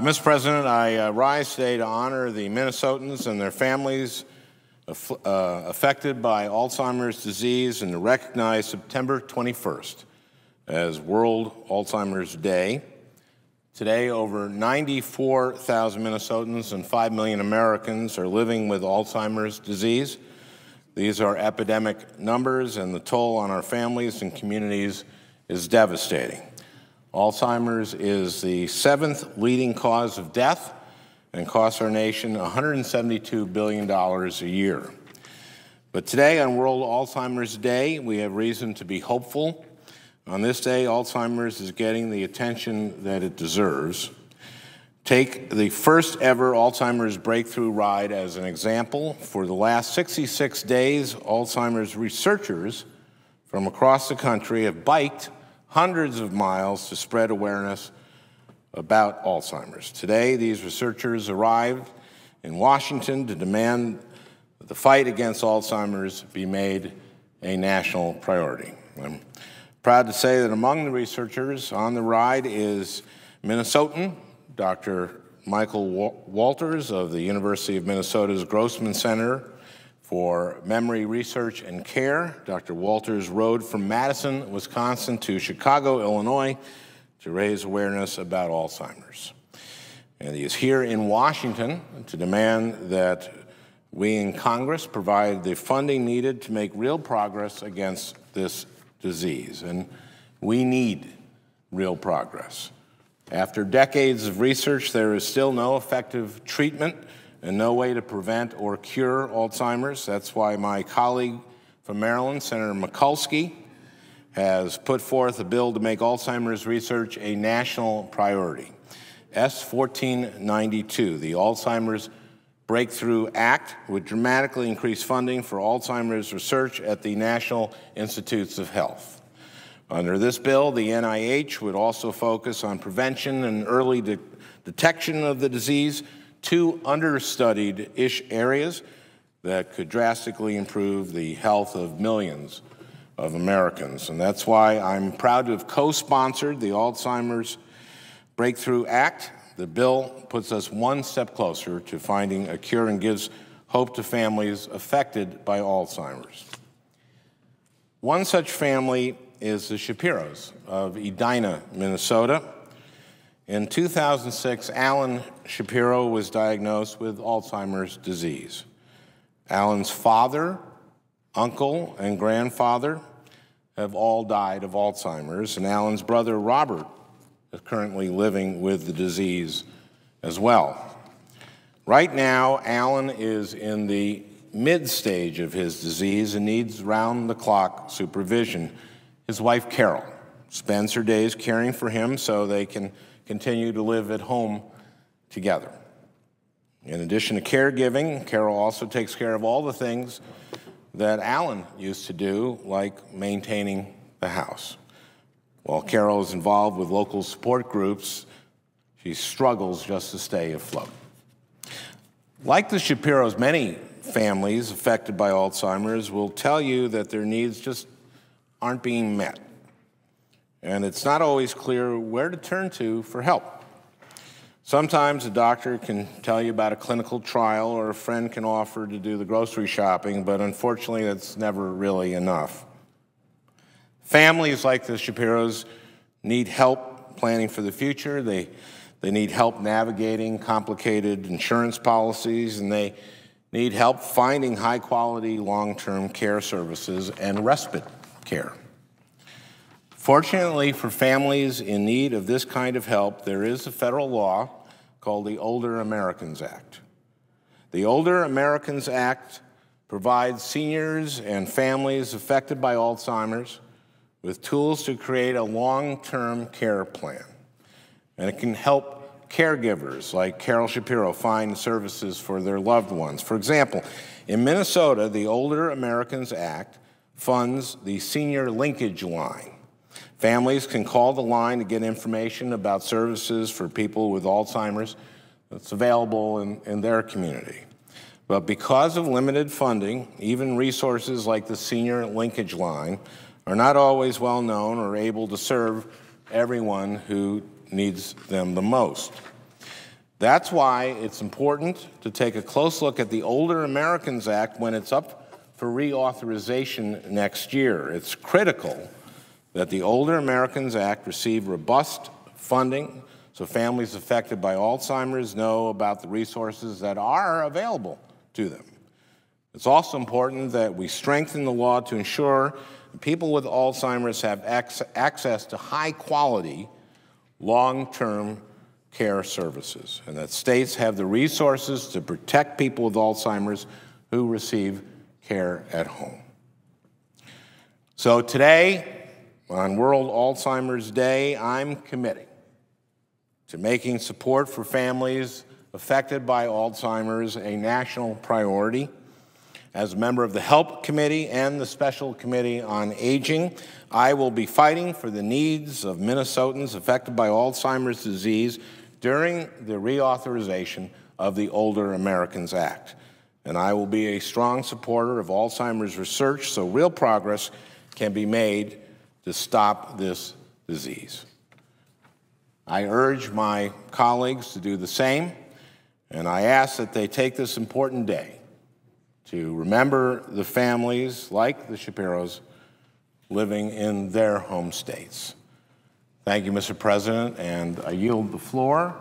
Mr. President, I rise today to honor the Minnesotans and their families affected by Alzheimer's disease and to recognize September 21st as World Alzheimer's Day. Today, over 94,000 Minnesotans and 5 million Americans are living with Alzheimer's disease. These are epidemic numbers, and the toll on our families and communities is devastating. Alzheimer's is the 7th leading cause of death and costs our nation $172 billion a year. But today, on World Alzheimer's Day, we have reason to be hopeful. On this day, Alzheimer's is getting the attention that it deserves. Take the first ever Alzheimer's breakthrough ride as an example. For the last 66 days, Alzheimer's researchers from across the country have biked hundreds of miles to spread awareness about Alzheimer's. Today, these researchers arrived in Washington to demand that the fight against Alzheimer's be made a national priority. I'm proud to say that among the researchers on the ride is Minnesotan Dr. Michael Walters of the University of Minnesota's Grossman Center for Memory Research and Care. Dr. Walters rode from Madison, Wisconsin to Chicago, Illinois to raise awareness about Alzheimer's. And he is here in Washington to demand that we in Congress provide the funding needed to make real progress against this disease. And we need real progress. After decades of research, there is still no effective treatment and no way to prevent or cure Alzheimer's. That's why my colleague from Maryland, Senator Mikulski, has put forth a bill to make Alzheimer's research a national priority. S. 1492, the Alzheimer's Breakthrough Act, would dramatically increase funding for Alzheimer's research at the National Institutes of Health. Under this bill, the NIH would also focus on prevention and early detection of the disease, two understudied-ish areas that could drastically improve the health of millions of Americans. And that's why I'm proud to have co-sponsored the Alzheimer's Breakthrough Act. The bill puts us one step closer to finding a cure and gives hope to families affected by Alzheimer's. One such family is the Shapiros of Edina, Minnesota. In 2006, Alan Shapiro was diagnosed with Alzheimer's disease. Alan's father, uncle, and grandfather have all died of Alzheimer's, and Alan's brother, Robert, is currently living with the disease as well. Right now, Alan is in the mid-stage of his disease and needs round-the-clock supervision. His wife, Carol, spends her days caring for him so they can continue to live at home together. In addition to caregiving, Carol also takes care of all the things that Alan used to do, like maintaining the house. While Carol is involved with local support groups, she struggles just to stay afloat. Like the Shapiros, many families affected by Alzheimer's will tell you that their needs just aren't being met. And it's not always clear where to turn to for help. Sometimes a doctor can tell you about a clinical trial or a friend can offer to do the grocery shopping, but unfortunately that's never really enough. Families like the Shapiros need help planning for the future. They need help navigating complicated insurance policies, and they need help finding high-quality long-term care services and respite care. Fortunately for families in need of this kind of help, there is a federal law called the Older Americans Act. The Older Americans Act provides seniors and families affected by Alzheimer's with tools to create a long-term care plan. And it can help caregivers like Carol Shapiro find services for their loved ones. For example, in Minnesota, the Older Americans Act funds the Senior Linkage Line. Families can call the line to get information about services for people with Alzheimer's that's available in their community. But because of limited funding, even resources like the Senior Linkage Line are not always well known or able to serve everyone who needs them the most. That's why it's important to take a close look at the Older Americans Act when it's up for reauthorization next year. It's critical that the Older Americans Act receive robust funding so families affected by Alzheimer's know about the resources that are available to them. It's also important that we strengthen the law to ensure people with Alzheimer's have access to high-quality, long-term care services, and that states have the resources to protect people with Alzheimer's who receive care at home. So today, on World Alzheimer's Day, I'm committing to making support for families affected by Alzheimer's a national priority. As a member of the HELP Committee and the Special Committee on Aging, I will be fighting for the needs of Minnesotans affected by Alzheimer's disease during the reauthorization of the Older Americans Act. And I will be a strong supporter of Alzheimer's research so real progress can be made to stop this disease. I urge my colleagues to do the same, and I ask that they take this important day to remember the families like the Shapiros living in their home states. Thank you, Mr. President, and I yield the floor.